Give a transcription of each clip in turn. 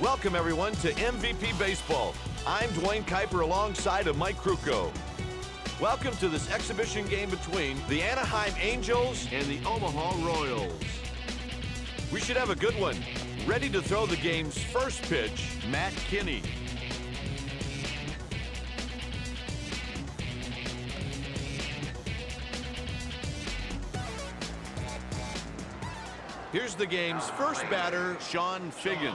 Welcome, everyone, to MVP Baseball. I'm Dwayne Kuiper alongside of Mike Krukow. Welcome to this exhibition game between the Anaheim Angels and the Omaha Royals. We should have a good one. Ready to throw the game's first pitch, Matt Kinney. Here's the game's first batter, Sean Figgins.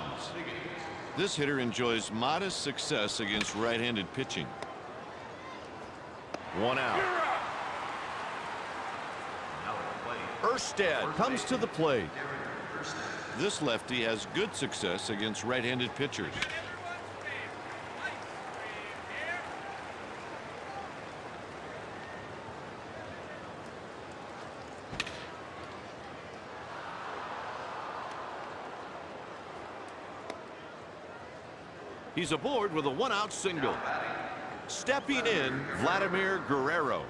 This hitter enjoys modest success against right-handed pitching. One out. Erstad comes to the plate. This lefty has good success against right-handed pitchers. He's aboard with a one-out single. Stepping in, Vladimir Guerrero.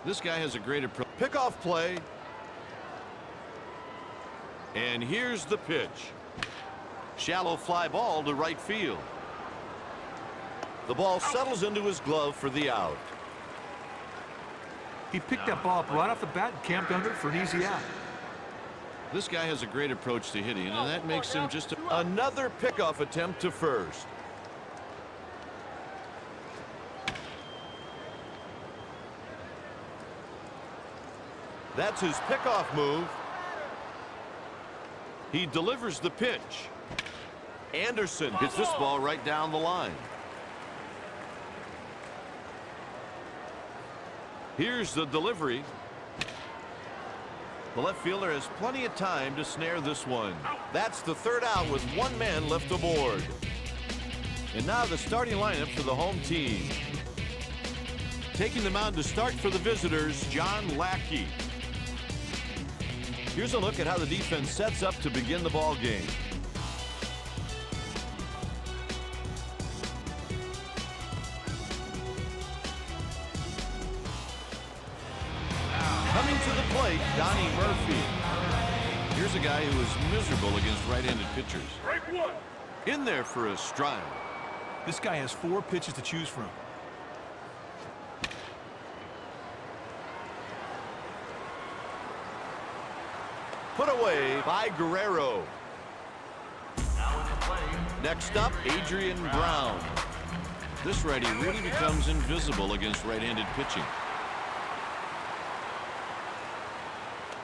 This guy has a great approach. Pickoff play. And here's the pitch. Shallow fly ball to right field. The ball settles into his glove for the out. He picked that ball up right off the bat and camped under it for an easy out. This guy has a great approach to hitting, and that makes him just another pickoff attempt to first. That's his pickoff move. He delivers the pitch. Anderson hits this ball right down the line. Here's the delivery. The left fielder has plenty of time to snare this one. That's the third out with one man left aboard. And now the starting lineup for the home team. Taking the mound to start for the visitors, John Lackey. Here's a look at how the defense sets up to begin the ball game. Coming to the plate, Donnie Murphy. Here's a guy who is miserable against right-handed pitchers. Strike one. In there for a strike. This guy has 4 pitches to choose from. Put away by Guerrero. Next up, Adrian Brown. This righty really becomes invisible against right-handed pitching.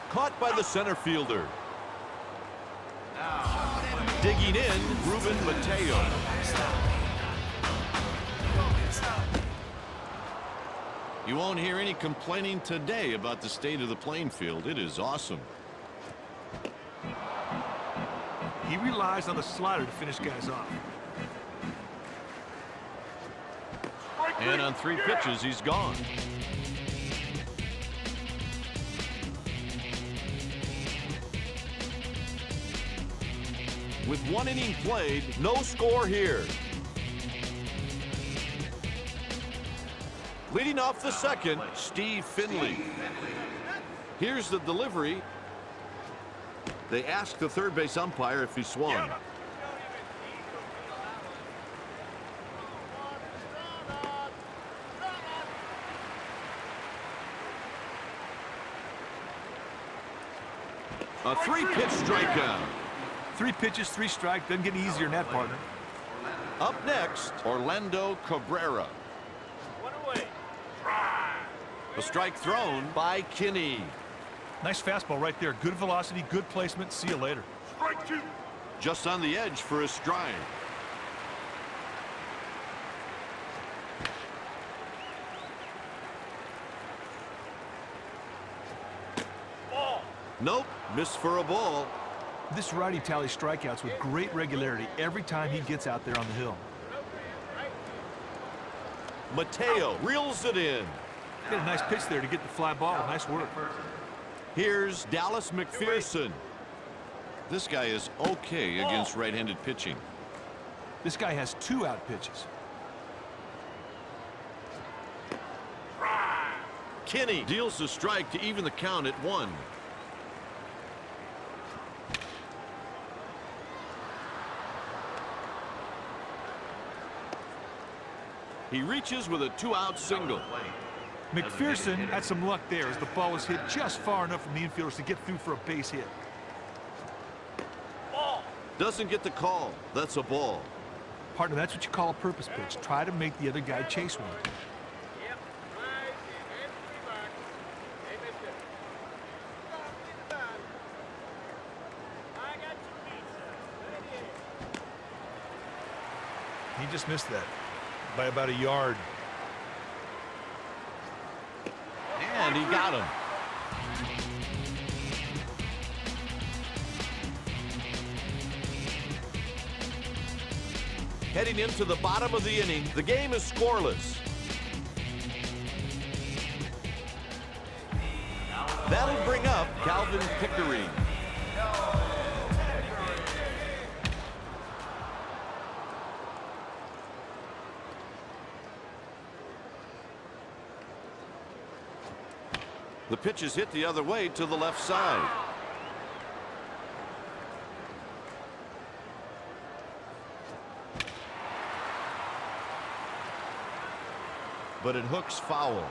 Caught by the center fielder. Digging in, Ruben Mateo. You won't hear any complaining today about the state of the playing field. It is awesome. He relies on the slider to finish guys off. And on 3 pitches, he's gone. With 1 inning played, no score here. Leading off the second, Steve Finley. Here's the delivery. They ask the third base umpire if he swung. A 3-pitch strikeout. 3 pitches, 3 strikes. Doesn't get any easier than that, partner. Up next, Orlando Cabrera. One away. A strike thrown by Kinney. Nice fastball right there. Good velocity, good placement. See you later. Strike 2. Just on the edge for a strike. Ball. Nope, missed for a ball. This righty tallies strikeouts with great regularity every time he gets out there on the hill. Mateo reels it in. Hit a nice pitch there to get the fly ball. Nice work. Here's Dallas McPherson. This guy is okay against right-handed pitching. This guy has 2 out pitches. Kinney deals the strike to even the count at 1. He reaches with a 2-out single. McPherson had some luck there as the ball was hit just far enough from the infielders to get through for a base hit. Ball. Doesn't get the call. That's a ball. Partner, that's what you call a purpose pitch. Try to make the other guy chase one. Yep. Right in every mark. Hey, mister. Stop in the ball. I got your pizza. Right here. He just missed that by about a yard. And he got him. Heading into the bottom of the inning, the game is scoreless. That'll bring up Calvin Pickering. The pitch is hit the other way to the left side. But it hooks foul.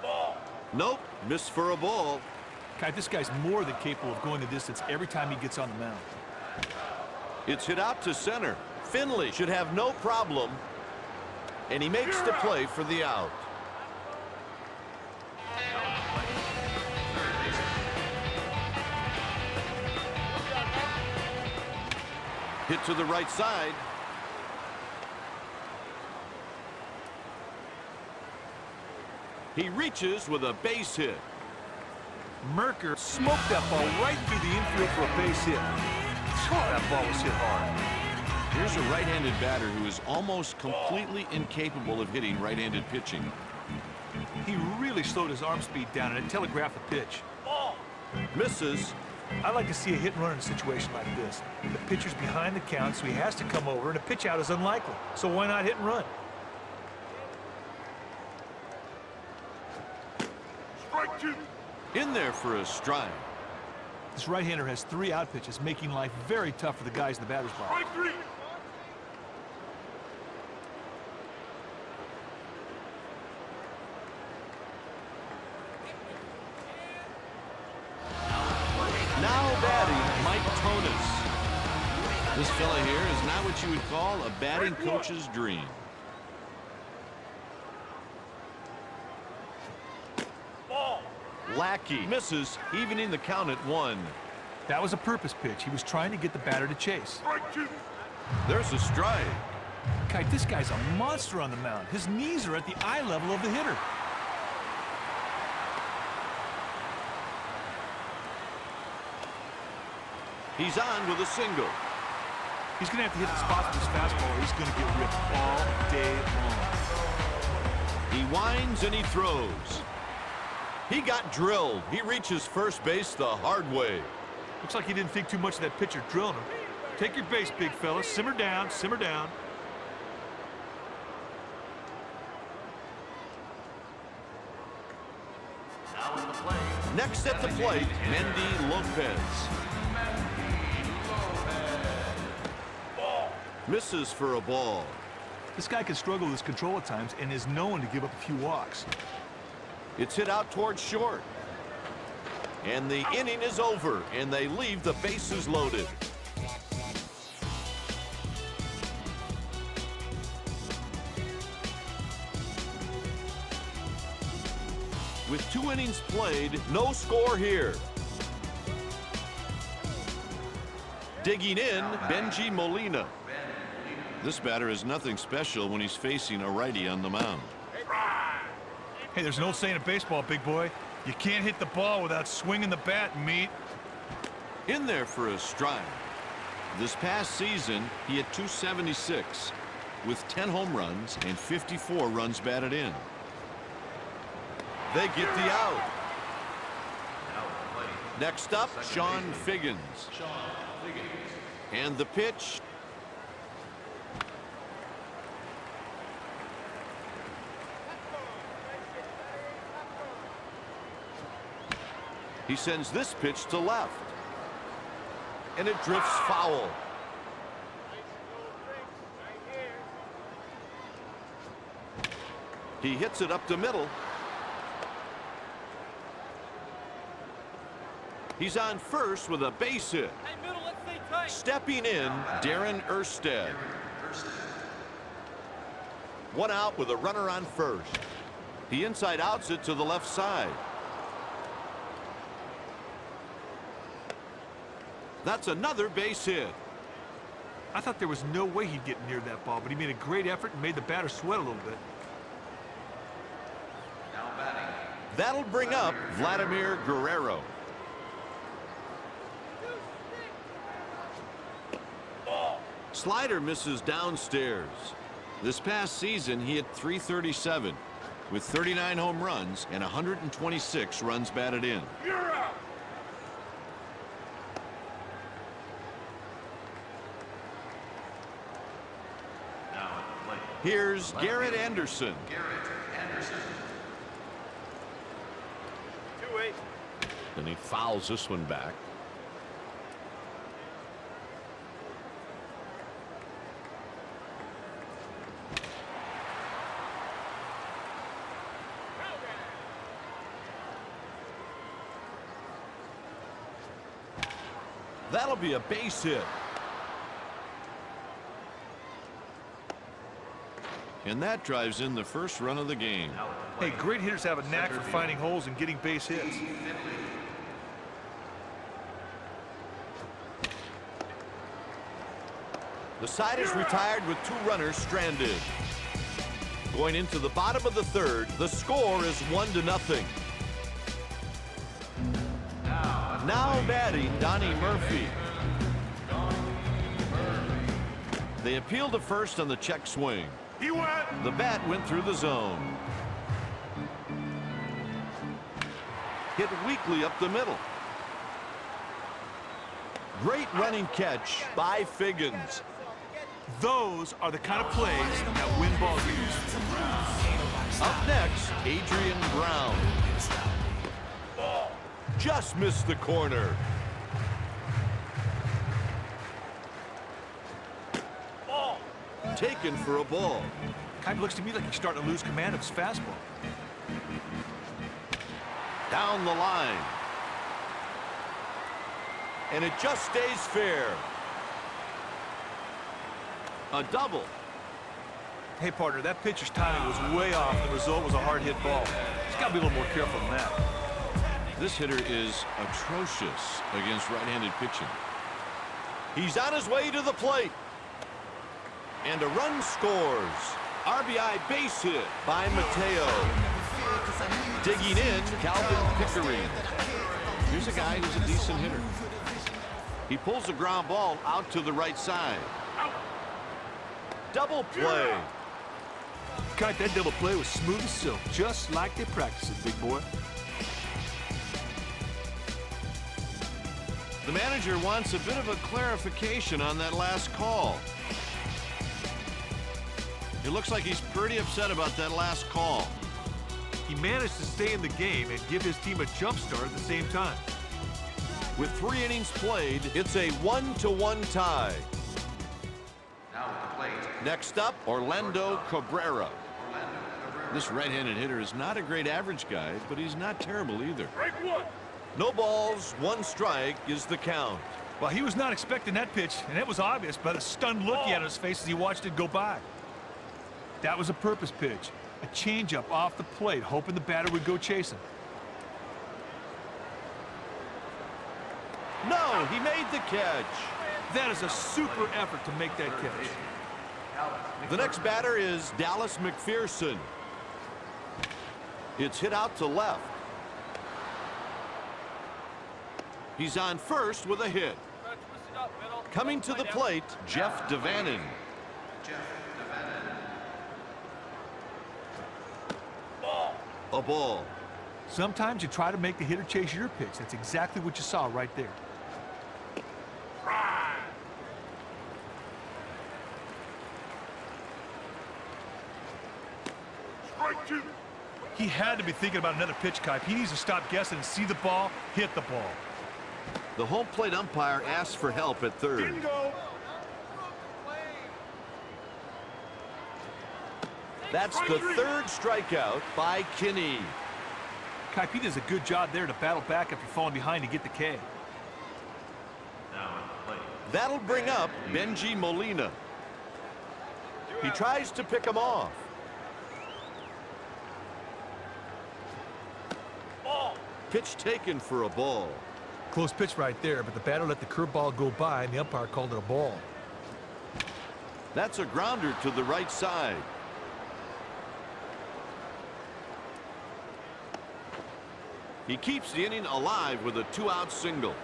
Ball. Nope, missed for a ball. Guy, this guy's more than capable of going the distance every time he gets on the mound. It's hit out to center. Finley should have no problem. And he makes the play for the out. Hit to the right side. He reaches with a base hit. Merker smoked that ball right through the infield for a base hit. Oh, that ball was hit hard. Here's a right-handed batter who is almost completely incapable of hitting right-handed pitching. He really slowed his arm speed down and it telegraphed the pitch. Ball. Misses. I like to see a hit and run in a situation like this. The pitcher's behind the count, so he has to come over, and a pitch out is unlikely. So why not hit and run? Strike two. In there for a strike. This right-hander has 3 out pitches, making life very tough for the guys in the batter's box. Strike three. Now batting, Mike Tonis. This fella here is not what you would call a batting coach's dream. Ball. Lackey misses, evening the count at 1. That was a purpose pitch. He was trying to get the batter to chase. Strike two. There's a strike. Kite, this guy's a monster on the mound. His knees are at the eye level of the hitter. He's on with a single. He's going to have to hit the spots with his fastball or he's going to get ripped all day long. He winds and he throws. He got drilled. He reaches first base the hard way. Looks like he didn't think too much of that pitcher drilling him. Take your base, big fella. Simmer down, simmer down. Next at the plate, Mendy Lopez. Misses for a ball. This guy can struggle with his control at times and is known to give up a few walks. It's hit out towards short. And the inning is over, and they leave the bases loaded. With 2 innings played, no score here. Digging in, Benji Molina. This batter is nothing special when he's facing a righty on the mound. Hey, there's an old saying in baseball, big boy. You can't hit the ball without swinging the bat, meat. In there for a strike. This past season, he hit .276 with 10 home runs and 54 runs batted in. They get the out. Next up, Sean Figgins. And the pitch. He sends this pitch to left. And it drifts foul. He hits it up the middle. He's on first with a base hit. Hey, middle, let's stay tight. Stepping in, Darren Erstead. One out with a runner on first. He inside outs it to the left side. That's another base hit. I thought there was no way he'd get near that ball, but he made a great effort and made the batter sweat a little bit. That'll bring up Vladimir Guerrero. Slider misses downstairs. This past season, he hit .337 with 39 home runs and 126 runs batted in. You're out. Here's Garrett Anderson. 2-8. And he fouls this one back. That'll be a base hit. And that drives in the first run of the game. Hey, great hitters have a knack for finding holes and getting base hits. The side is retired with 2 runners stranded. Going into the bottom of the third, the score is 1-0. Now batting, Donnie Murphy. They appeal to first on the check swing. He went. The bat went through the zone. Hit weakly up the middle. Great running catch by Figgins. Those are the kind of plays that win ball games. Up next, Adrian Brown. Just missed the corner. Taken for a ball. Kind of looks to me like he's starting to lose command of his fastball. Down the line. And it just stays fair. A double. Hey, partner, that pitcher's timing was way off. The result was a hard hit ball. He's got to be a little more careful than that. This hitter is atrocious against right-handed pitching. He's on his way to the plate. And a run scores. RBI base hit by Mateo. Digging in, Calvin Pickering. Here's a guy who's a decent hitter. He pulls the ground ball out to the right side. Double play. Kite, that double play was smooth as silk, just like they practice it, big boy. The manager wants a bit of a clarification on that last call. It looks like he's pretty upset about that last call. He managed to stay in the game and give his team a jump start at the same time. With 3 innings played, it's a 1-1 tie. Now at the plate. Next up, Orlando Cabrera. This right-handed hitter is not a great average guy, but he's not terrible either. Break 1. No balls, 1 strike is the count. Well, he was not expecting that pitch, and it was obvious by the stunned look he had on his face as he watched it go by. That was a purpose pitch. A changeup off the plate, hoping the batter would go chasing. No, he made the catch. That is a super effort to make that catch. The next batter is Dallas McPherson. It's hit out to left. He's on first with a hit. Coming to the plate, Jeff Devannon. A ball. Sometimes you try to make the hitter chase your pitch. That's exactly what you saw right there. Strike 2. He had to be thinking about another pitch, Kipe. He needs to stop guessing and see the ball, hit the ball. The home plate umpire asks for help at third. Didn't go. That's the third strikeout by Kinney. Kipe, he does a good job there to battle back after falling behind to get the K. That'll bring up Benji Molina. He tries to pick him off. Pitch taken for a ball. Close pitch right there, but the batter let the curveball go by, and the umpire called it a ball. That's a grounder to the right side. He keeps the inning alive with a 2-out single.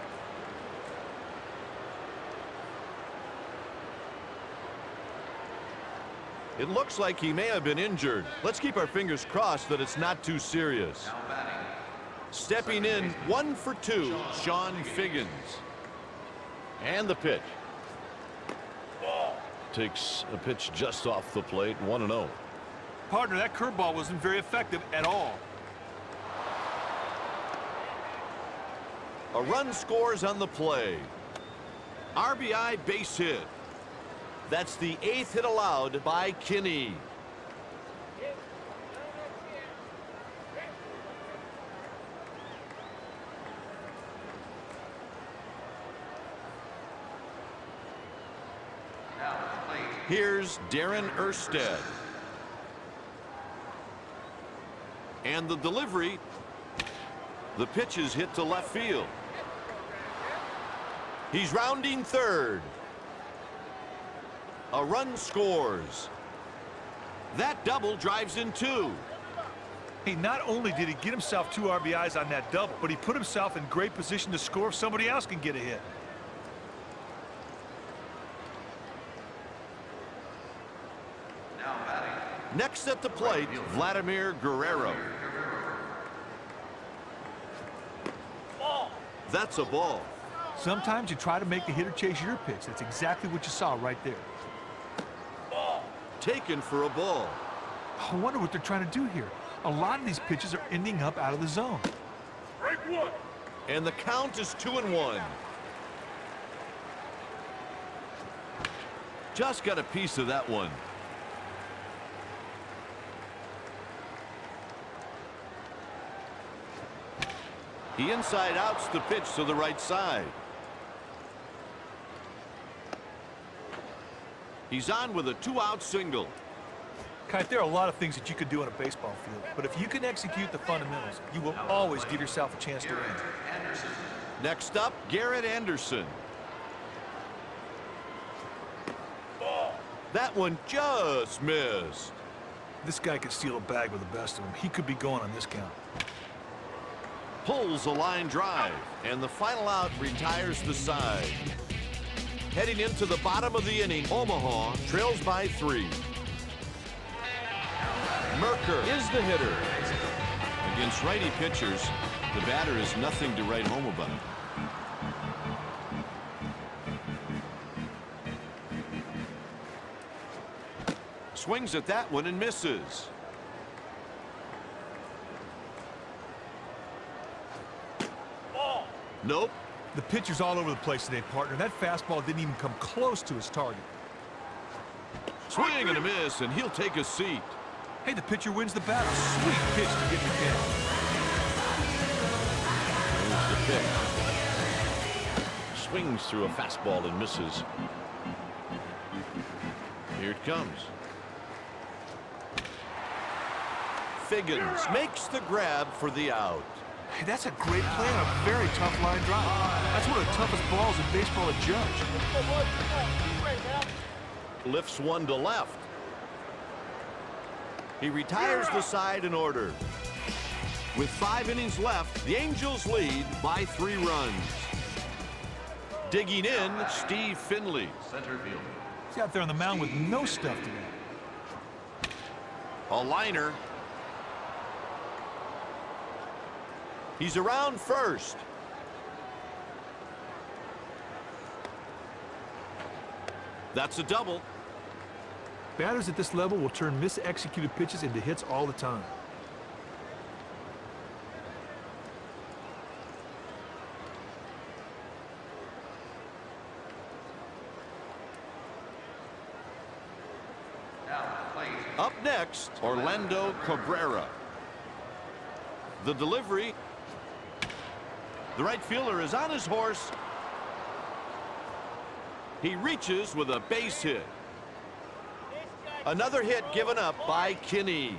It looks like he may have been injured. Let's keep our fingers crossed that it's not too serious. Now batting. Stepping in, 1 for 2, Sean Figgins. And the pitch. Takes a pitch just off the plate, 1-0. Partner, that curveball wasn't very effective at all. A run scores on the play. RBI base hit. That's the 8th hit allowed by Kinney. Now at the plate. Here's Darren Erstad. And the delivery. The pitch is hit to left field. He's rounding third. A run scores. That double drives in 2. Hey, not only did he get himself 2 RBIs on that double, but he put himself in great position to score if somebody else can get a hit. Now batting. Next at the plate, Vladimir Guerrero. That's a ball. Sometimes you try to make the hitter chase your pitch. That's exactly what you saw right there. Taken for a ball. I wonder what they're trying to do here. A lot of these pitches are ending up out of the zone. And the count is 2-1. Just got a piece of that one. He inside outs the pitch to the right side. He's on with a 2-out single. Kite, there are a lot of things that you could do on a baseball field, but if you can execute the fundamentals, you will always give yourself a chance to win. Next up, Garrett Anderson. That one just missed. This guy could steal a bag with the best of them. He could be going on this count. Pulls a line drive, and the final out retires the side. Heading into the bottom of the inning, Omaha trails by 3. Merker is the hitter. Against righty pitchers, the batter is nothing to write home about. Swings at that one and misses. Nope. The pitcher's all over the place today, partner. That fastball didn't even come close to his target. Swing and a miss, and he'll take a seat. Hey, the pitcher wins the battle. Sweet pitch to get the K. There's the pitch. Swings through a fastball and misses. Here it comes. Figgins makes the grab for the out. Hey, that's a great play on a very tough line drive. That's one of the toughest balls in baseball to judge. Lifts one to left. He retires the side in order. With 5 innings left, the Angels lead by 3 runs. Digging in, Steve Finley. Center field. He's out there on the mound with no stuff to do. A liner. He's around first. That's a double. Batters at this level will turn mis-executed pitches into hits all the time. Now at the plate. Up next, Orlando Cabrera. The delivery. The right fielder is on his horse. He reaches with a base hit. Another hit given up by Kinney.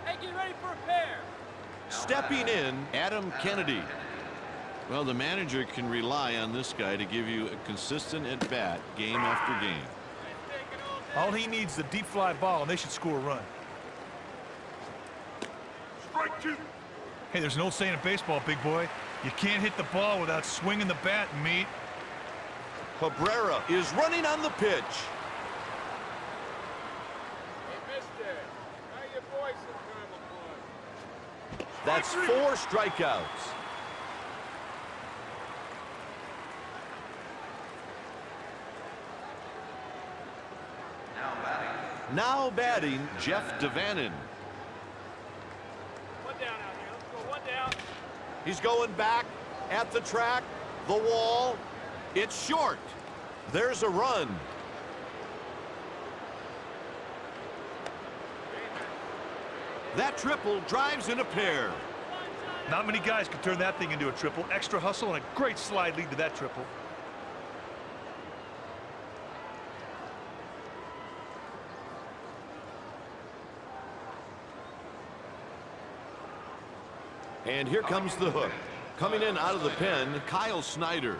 Hey, get ready for a pair. Stepping in, Adam Kennedy. Well, the manager can rely on this guy to give you a consistent at-bat game after game. All he needs is a deep fly ball, and they should score a run. Strike two. Hey, there's an old saying in baseball, big boy. You can't hit the ball without swinging the bat, mate. Cabrera is running on the pitch. Hey, mister. How your boy some time That's 4 strikeouts. Now batting, Jeff Devannon. One down out here. Let's go one down. He's going back at the track, the wall. It's short. There's a run. That triple drives in a pair. Not many guys can turn that thing into a triple. Extra hustle and a great slide lead to that triple. And here comes the hook. Coming in out of the pen, Kyle Snyder.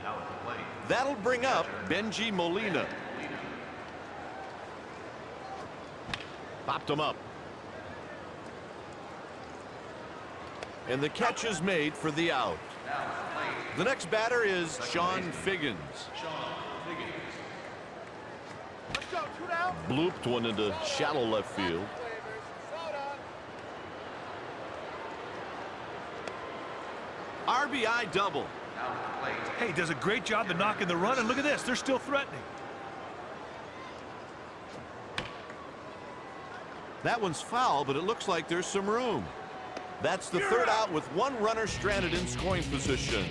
Now at the plate. That'll bring up Benji Molina. Popped him up. And the catch is made for the out. Now at the plate. The next batter is Sean Figgins. Let's go. Two down. Blooped one into shallow left field. RBI double. Now at the plate. Hey, does a great job of knocking the run, and look at this. They're still threatening. That one's foul, but it looks like there's some room. That's the third out with 1 runner stranded in scoring position.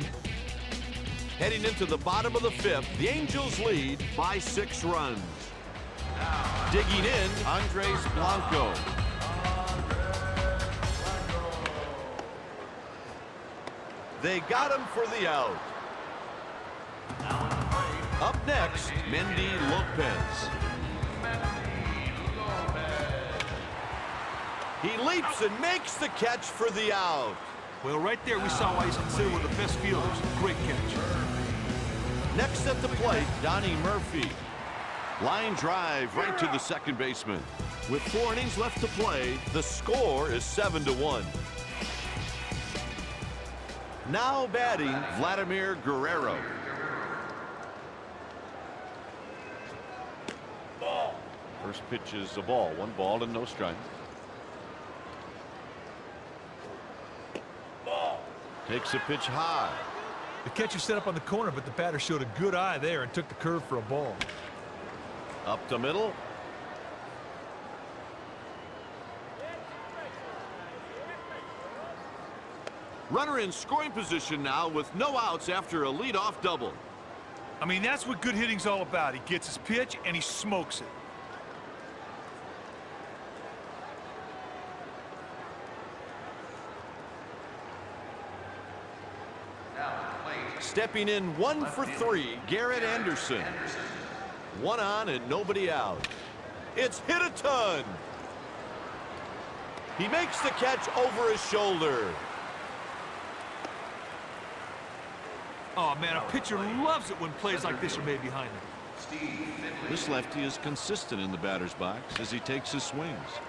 Heading into the bottom of the 5th, the Angels lead by 6 runs. Digging in, Andres Blanco. They got him for the out. Up next, Mendy Lopez. He leaps and makes the catch for the out. Well, right there we saw why he's considered one of the best fielders. Great catch. Next at the plate, Donnie Murphy. Line drive right to the second baseman. With 4 innings left to play, the score is 7-1. Now batting, Vladimir Guerrero. First pitch is a ball. 1 ball and no strikes. Takes a pitch high. The catcher set up on the corner, but the batter showed a good eye there and took the curve for a ball. Up the middle. Runner in scoring position now with no outs after a leadoff double. I mean, that's what good hitting's all about. He gets his pitch and he smokes it. Now at the plate. Stepping in 1 for 3, Garrett Anderson. 1 on and nobody out. It's hit a ton. He makes the catch over his shoulder. Oh, man, a pitcher loves it when plays like this are made behind him. This lefty is consistent in the batter's box as he takes his swings.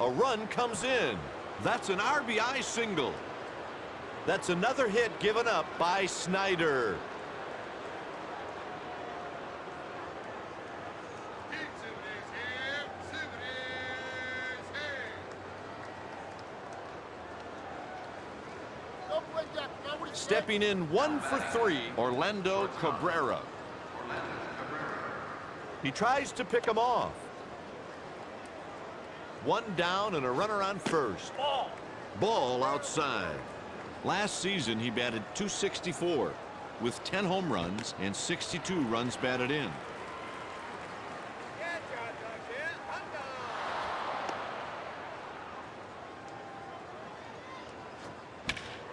A run comes in. That's an RBI single. That's another hit given up by Snyder. Stepping in 1 for 3, Orlando Cabrera. He tries to pick him off. One down and a runner on first. Ball outside. Last season, he batted .264 with 10 home runs and 62 runs batted in.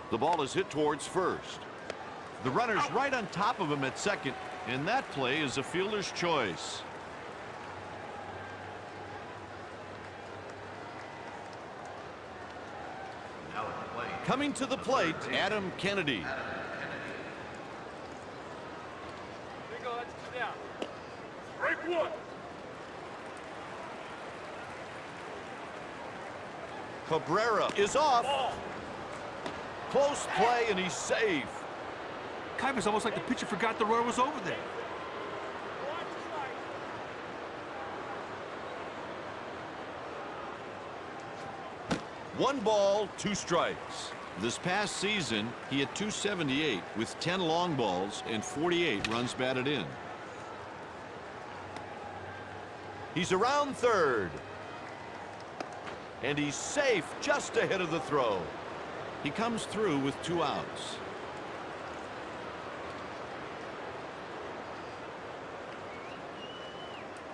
The ball is hit towards first. The runner's right on top of him at second, and that play is a fielder's choice. Now at the plate. Coming to the plate, Adam Kennedy. Bingo, that's 2 down. Strike 1. Cabrera is off. Close play, and he's safe. It's almost like the pitcher forgot the runner was over there. Watch his light. 1 ball, 2 strikes. This past season, he had .278 with 10 long balls and 48 runs batted in. He's around third. And he's safe just ahead of the throw. He comes through with 2 outs.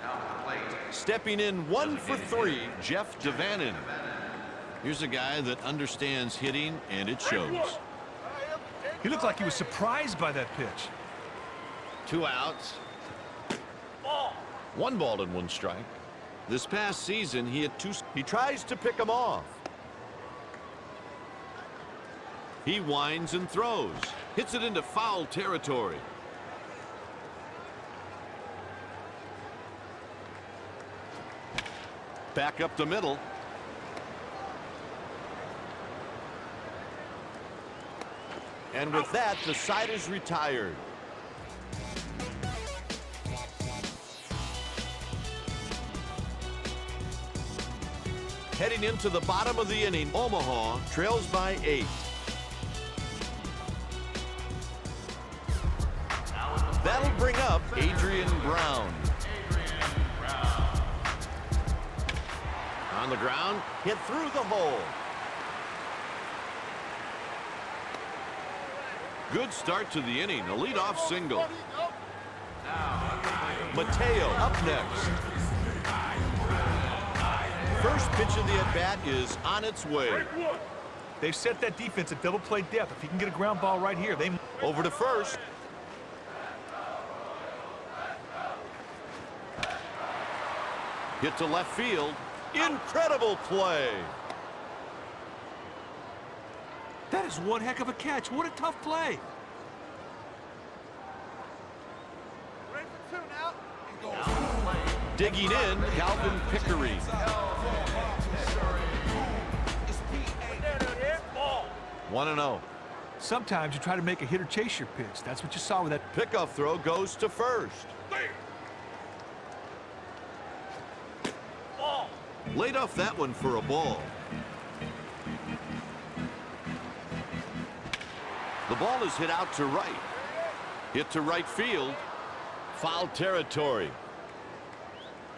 Now at the plate. Stepping in 1 for 3, Jeff Devannon. Here's a guy that understands hitting, and it shows. He looked like he was surprised by that pitch. 2 outs. 1 ball and 1 strike. This past season, he had 2. He tries to pick him off. He winds and throws. Hits it into foul territory. Back up the middle. And with that, the side is retired. Heading into the bottom of the inning, Omaha trails by 8. That'll bring up Adrian Brown. On the ground, hit through the hole. Good start to the inning, a leadoff single. Mateo up next. First pitch of the at-bat is on its way. They've set that defense at double play depth. If he can get a ground ball right here, they... Over to first. Hit to left field. Incredible play. That is one heck of a catch. What a tough play. Ready for 2 now. Digging in, Calvin Pickering. Down here. Ball. 1-0. Sometimes you try to make a hitter chase your pitch. That's what you saw with that. Pickoff throw goes to first. Ball. Laid off that one for a ball. The ball is hit out to right. Hit to right field. Foul territory.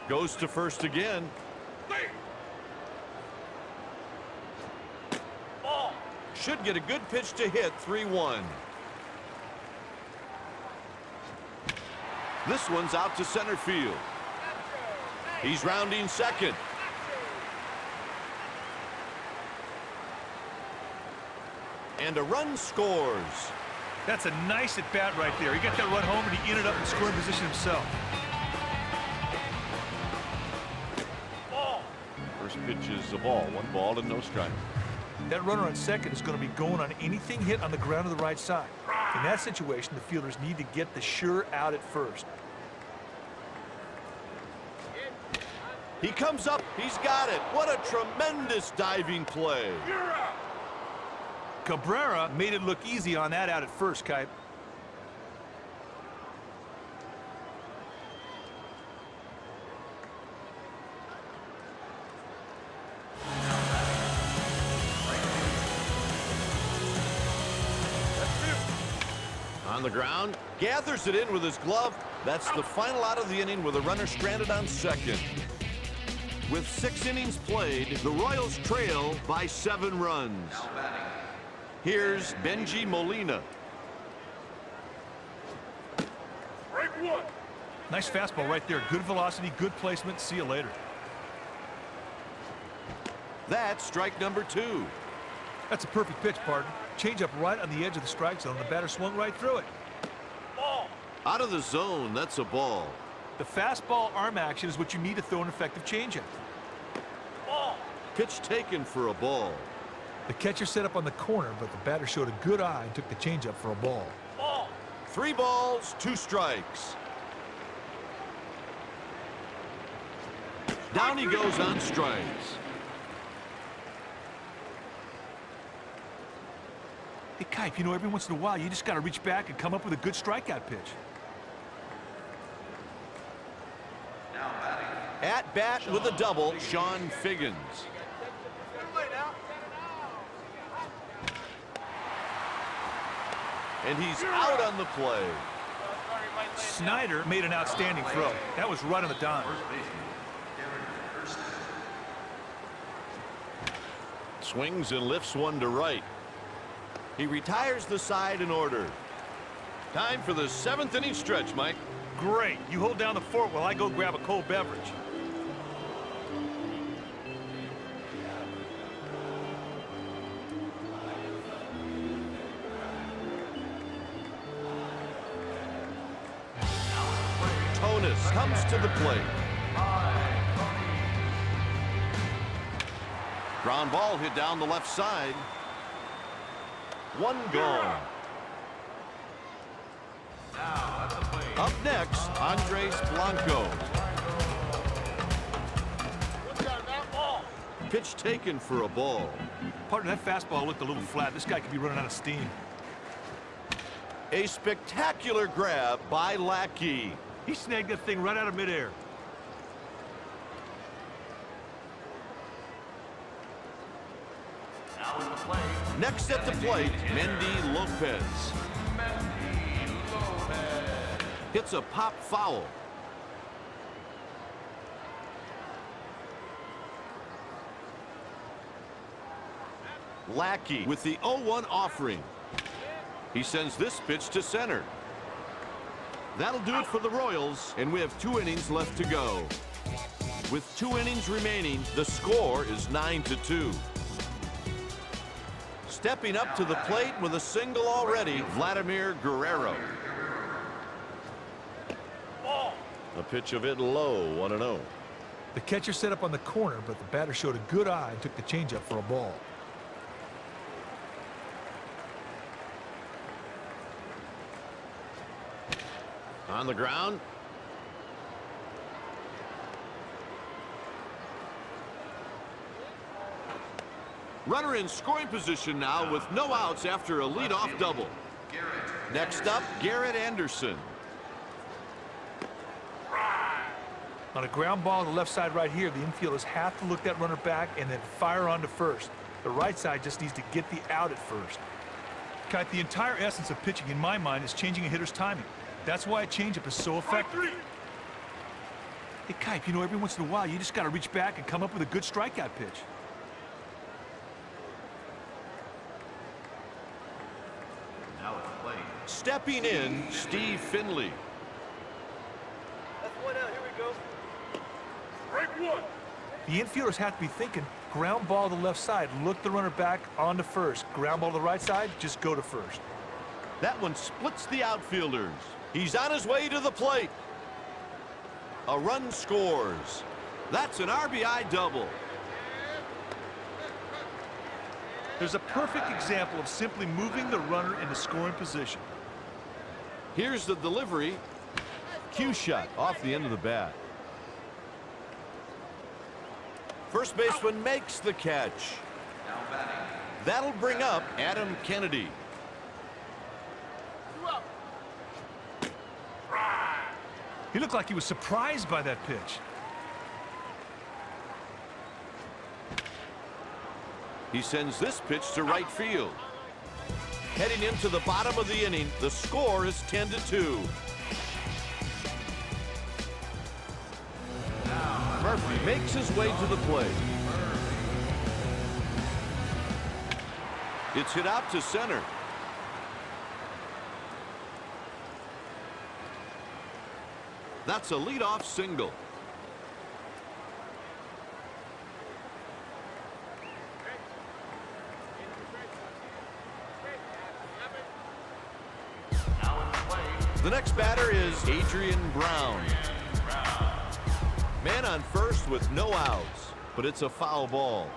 Goes to first again. Ball. Should get a good pitch to hit. 3-1. This one's out to center field. He's rounding second. And a run scores. That's a nice at-bat right there. He got that run home, and he ended up in scoring position himself. Ball. First pitch is a ball. 1 ball and no strike. That runner on second is going to be going on anything hit on the ground of the right side. In that situation, the fielders need to get the sure out at first. He comes up. He's got it. What a tremendous diving play. You're out. Cabrera made it look easy on that out at first, Kipe. On the ground, gathers it in with his glove, That's the final out of the inning with a runner stranded on second. With 6 innings played, the Royals trail by 7 runs. Here's Benji Molina. Nice fastball right there. Good velocity, good placement. See you later. That's strike number 2. That's a perfect pitch, partner. Change up right on the edge of the strike zone. The batter swung right through it. Ball. Out of the zone, that's a ball. The fastball arm action is what you need to throw an effective changeup. Ball. Pitch taken for a ball. The catcher set up on the corner, but the batter showed a good eye and took the changeup for a ball. Ball. 3 balls, 2 strikes. Down he goes on strikes. Hey, Kipe, you know, every once in a while, you just got to reach back and come up with a good strikeout pitch. At bat with a double, Sean Figgins. And he's out on the play. Snyder made an outstanding throw. That was right on the dime. Swings and lifts one to right. He retires the side in order. Time for the 7th inning stretch, Mike. Great. You hold down the fort while I go grab a cold beverage. Tonis comes to the plate. Ground ball hit down the left side. 1 gone. Up next, Andres Blanco. Pitch taken for a ball. Partner, that fastball looked a little flat. This guy could be running out of steam. A spectacular grab by Lackey. He snagged that thing right out of midair. Next at the plate, Mendy Lopez. Hits a pop foul. Lackey with the 0-1 offering. He sends this pitch to center. That'll do it for the Royals, and we have 2 innings left to go. With 2 innings remaining, the score is 9-2. Stepping up to the plate with a single already, Vladimir Guerrero. A pitch of it low, 1-0. The catcher set up on the corner, but the batter showed a good eye and took the changeup for a ball. On the ground. Runner in scoring position now with no outs after a leadoff double. Next up, Garrett Anderson. On a ground ball on the left side right here, the infielders have to look that runner back and then fire on to first. The right side just needs to get the out at first. Kite, the entire essence of pitching, in my mind, is changing a hitter's timing. That's why a changeup is so effective. Hey, Kite, you know, every once in a while, you just got to reach back and come up with a good strikeout pitch. Stepping in, Steve Finley. That's 1 out. Here we go. Strike 1. The infielders have to be thinking, ground ball to the left side, look the runner back on to first. Ground ball to the right side, just go to first. That one splits the outfielders. He's on his way to the plate. A run scores. That's an RBI double. There's a perfect example of simply moving the runner into scoring position. Here's the delivery. Cue shot off the end of the bat. First baseman makes the catch. That'll bring up Adam Kennedy. He looked like he was surprised by that pitch. He sends this pitch to right field. Heading into the bottom of the inning, the score is 10-2. Murphy makes his way to the plate. It's hit out to center. That's a leadoff single. The next batter is Adrian Brown. Man on first with no outs, but it's a foul ball.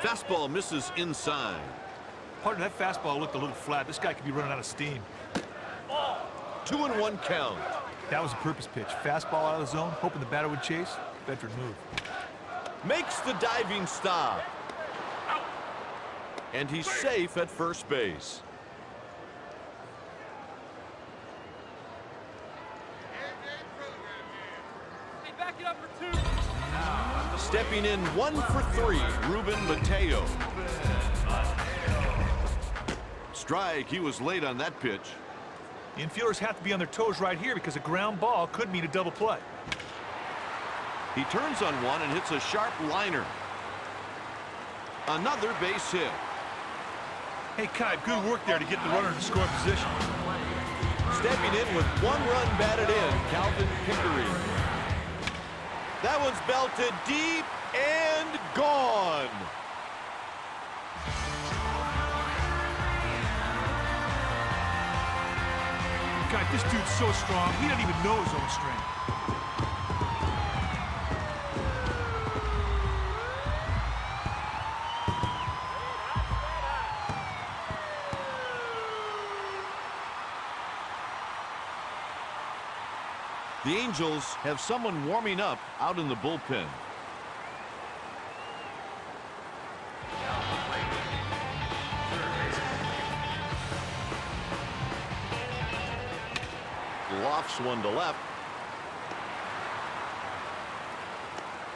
Fastball misses inside. Pardon, that fastball looked a little flat. This guy could be running out of steam. 2-1 count. That was a purpose pitch. Fastball out of the zone, hoping the batter would chase. Veteran move. Makes the diving stop. And he's safe at first base. Hey, back it up for 2. Stepping in 1 for 3, Ruben Mateo. Strike, he was late on that pitch. The infielders have to be on their toes right here because a ground ball could mean a double play. He turns on one and hits a sharp liner. Another base hit. Hey, Kai, good work there to get the runner in scoring position. Stepping in with 1 run batted in, Calvin Pickering. That one's belted deep and gone. God, this dude's so strong, he doesn't even know his own strength. The Angels have someone warming up out in the bullpen. Lofts one to left.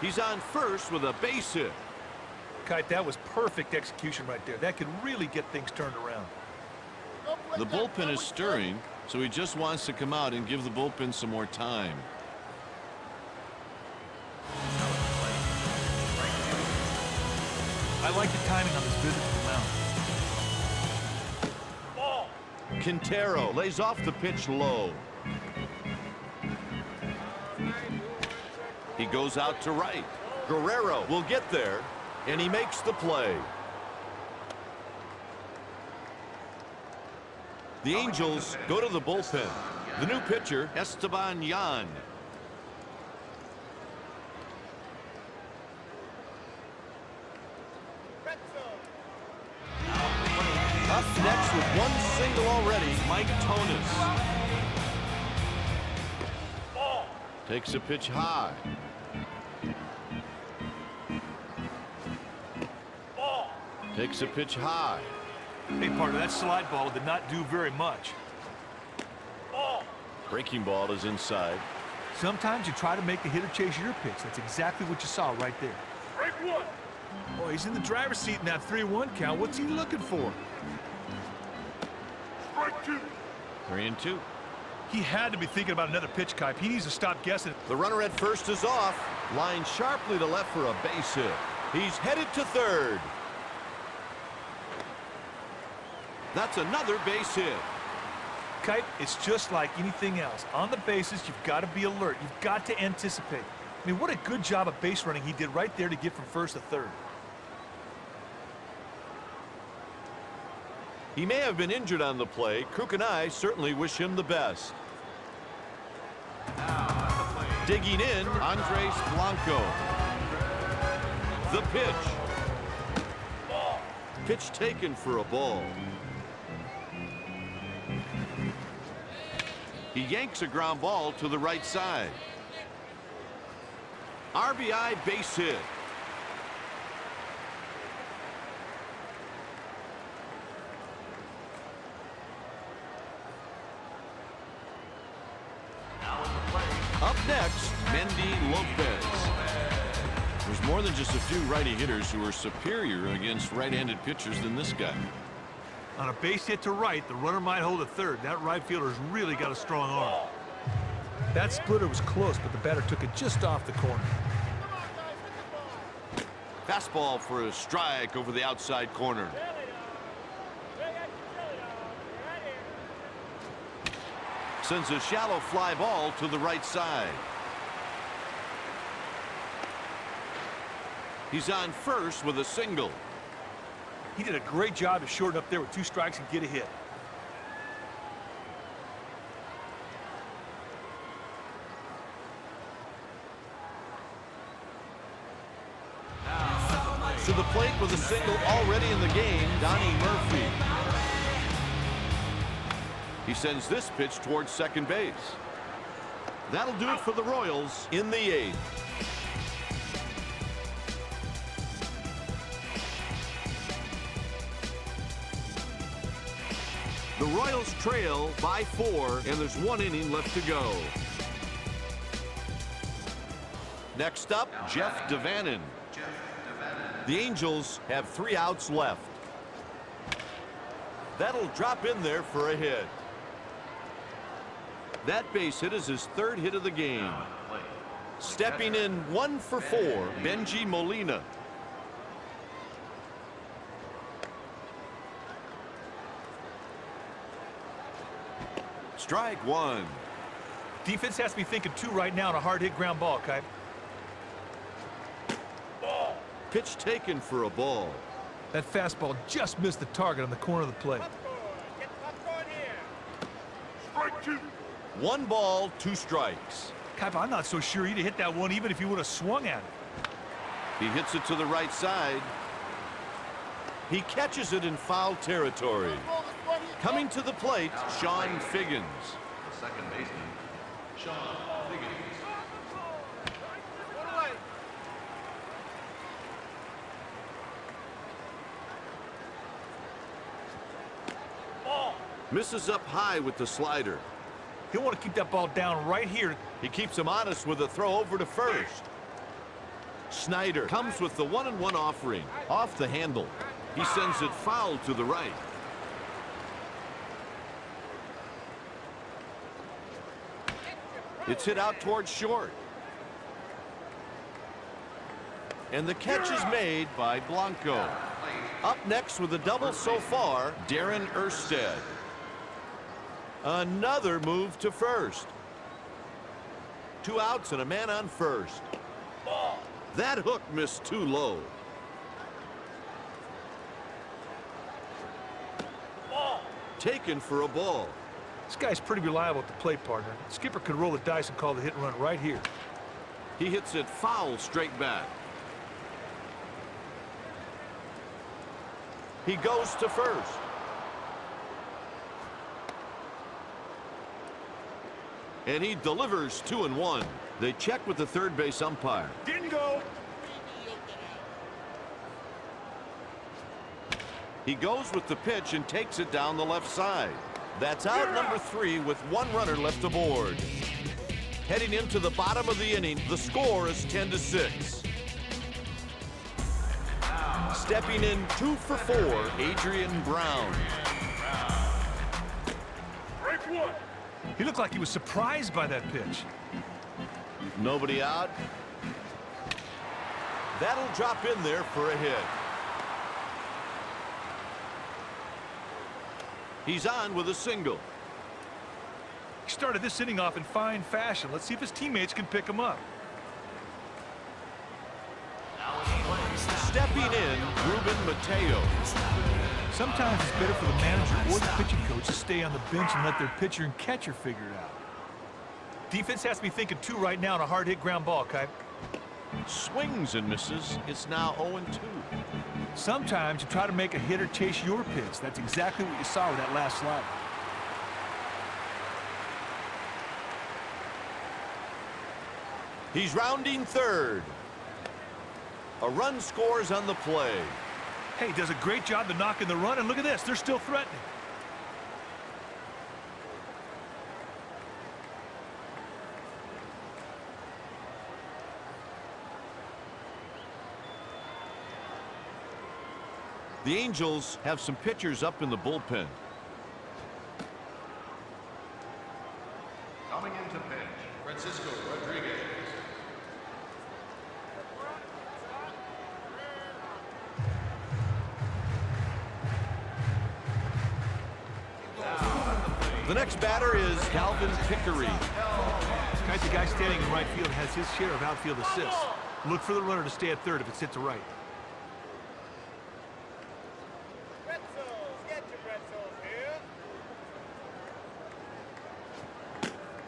He's on first with a base hit. Kite, that was perfect execution right there. That could really get things turned around. The bullpen is stirring, so he just wants to come out and give the bullpen some more time. I like the timing on this visit to the mound. Quintero lays off the pitch low. He goes out to right. Guerrero will get there, and he makes the play. The Angels go to the bullpen. The new pitcher, Esteban Yan. Up next with 1 single already, Mike Tonis. Takes a pitch high. Takes a pitch high. Hey, partner, that slide ball did not do very much. Breaking ball is inside. Sometimes you try to make the hitter chase your pitch. That's exactly what you saw right there. Break 1. Oh, he's in the driver's seat in that 3-1 count. What's he looking for? Strike 2. 3-2. He had to be thinking about another pitch, Kipe. He needs to stop guessing. The runner at first is off. Lined sharply to left for a base hit. He's headed to third. That's another base hit. Kipe, it's just like anything else. On the bases, you've got to be alert. You've got to anticipate. I mean, what a good job of base running he did right there to get from first to third. He may have been injured on the play. Kruk and I certainly wish him the best. Digging in, Andres Blanco. The pitch. Pitch taken for a ball. He yanks a ground ball to the right side. RBI base hit. Up next, Mendy Lopez. There's more than just a few righty hitters who are superior against right-handed pitchers than this guy. On a base hit to right, the runner might hold a third. That right fielder's really got a strong arm. That splitter was close, but the batter took it just off the corner. Come on, guys, hit the ball. Fastball for a strike over the outside corner. Jelly dog. They got your jelly dog. Right here. Sends a shallow fly ball to the right side. He's on first with a single. He did a great job to shorten up there with 2 strikes and get a hit. To the plate with a single already in the game, Donnie Murphy. He sends this pitch towards second base. That'll do it for the Royals in the 8th. The Royals trail by 4, and there's 1 inning left to go. Next up, Jeff Devannon. The Angels have 3 outs left. That'll drop in there for a hit. That base hit is his 3rd hit of the game. Stepping in 1 for 4, Benji Molina. Strike 1. Defense has to be thinking 2 right now on a hard hit ground ball, Kipe. Pitch taken for a ball. That fastball just missed the target on the corner of the plate. Popcorn. Get popcorn here. Strike 2. 1 ball, 2 strikes. Kipe, I'm not so sure he'd have hit that one even if he would have swung at it. He hits it to the right side. He catches it in foul territory. Coming to the plate, Sean Figgins. The second baseman, Sean Figgins. Put away. Misses up high with the slider. He'll want to keep that ball down right here. He keeps him honest with a throw over to first. Snyder comes with the 1-1 offering. Off the handle. He sends it foul to the right. It's hit out towards short. And the catch is made by Blanco. Up next with a double so far, Darren Erstad. Another move to first. 2 outs and a man on first. That hook missed too low. Taken for a ball. This guy's pretty reliable at the plate, partner. Skipper could roll the dice and call the hit and run right here. He hits it foul straight back. He goes to first. And he delivers 2-1. They check with the third base umpire. Didn't go. He goes with the pitch and takes it down the left side. That's out number 3 with 1 runner left aboard. Heading into the bottom of the inning, the score is 10-6. Stepping in 2 for 4, Adrian Brown. He looked like he was surprised by that pitch. Nobody out. That'll drop in there for a hit. He's on with a single. He started this inning off in fine fashion. Let's see if his teammates can pick him up. Stepping in, Ruben Mateo. Sometimes it's better for the manager or the pitching coach to stay on the bench and let their pitcher and catcher figure it out. Defense has to be thinking 2 right now on a hard hit ground ball, Kipe. Swings and misses. It's now 0-2. Sometimes you try to make a hitter chase your pitch. That's exactly what you saw with that last slider. He's rounding third. A run scores on the play. Hey, he does a great job to knock in the run, and look at this. They're still threatening. The Angels have some pitchers up in the bullpen. Coming into pitch, Francisco Rodriguez. The next batter is Calvin Pickery. The guy standing in right field has his share of outfield assists. Look for the runner to stay at third if it's hit to right. Pretzels, get your pretzels here.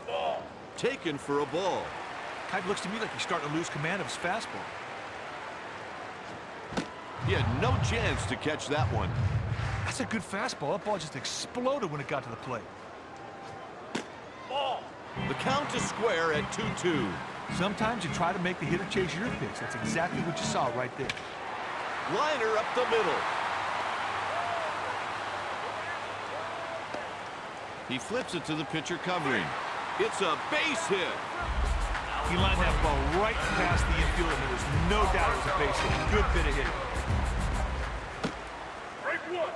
Ball. Taken for a ball. Kite looks to me like he's starting to lose command of his fastball. He had no chance to catch that one. That's a good fastball. That ball just exploded when it got to the plate. Ball. The count is square at 2-2. Sometimes you try to make the hitter chase your pitch. That's exactly what you saw right there. Liner up the middle. He flips it to the pitcher covering. It's a base hit. He lined that ball right past the infield, and there was no doubt it was a base hit. Good bit of hitting. Break one.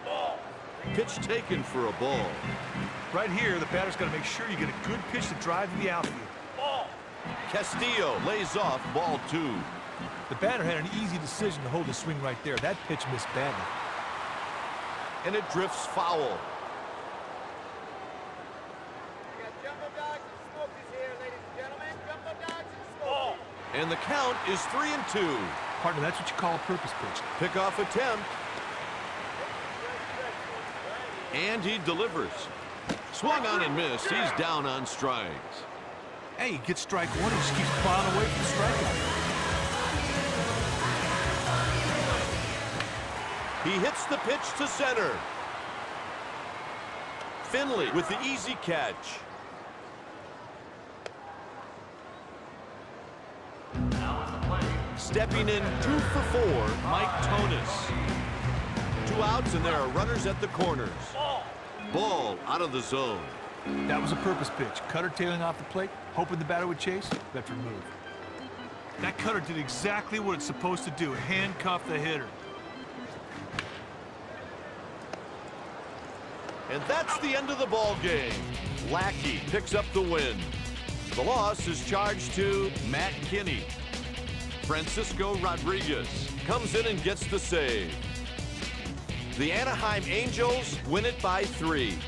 Ball. Pitch taken for a ball. Right here, the batter's got to make sure you get a good pitch to drive to the outfield. Ball. Castillo lays off ball 2. The batter had an easy decision to hold the swing right there. That pitch missed badly. And it drifts foul. We got Jumbo Dogs and Smokies here, ladies and gentlemen. Jumbo Dogs and Smokies. And the count is 3-2. Partner, that's what you call a purpose pitch. Pickoff attempt. And he delivers. Swung on and missed. He's down on strikes. Hey, he gets strike one and just keeps plowing away from the strikeout. He hits the pitch to center. Finley with the easy catch. Stepping in 2 for 4, Mike Tonis. 2 outs and there are runners at the corners. Ball out of the zone. That was a purpose pitch. Cutter tailing off the plate, hoping the batter would chase. Veteran move. That cutter did exactly what it's supposed to do. Handcuff the hitter. And that's the end of the ball game. Lackey picks up the win. The loss is charged to Matt Kinney. Francisco Rodriguez comes in and gets the save. The Anaheim Angels win it by 3.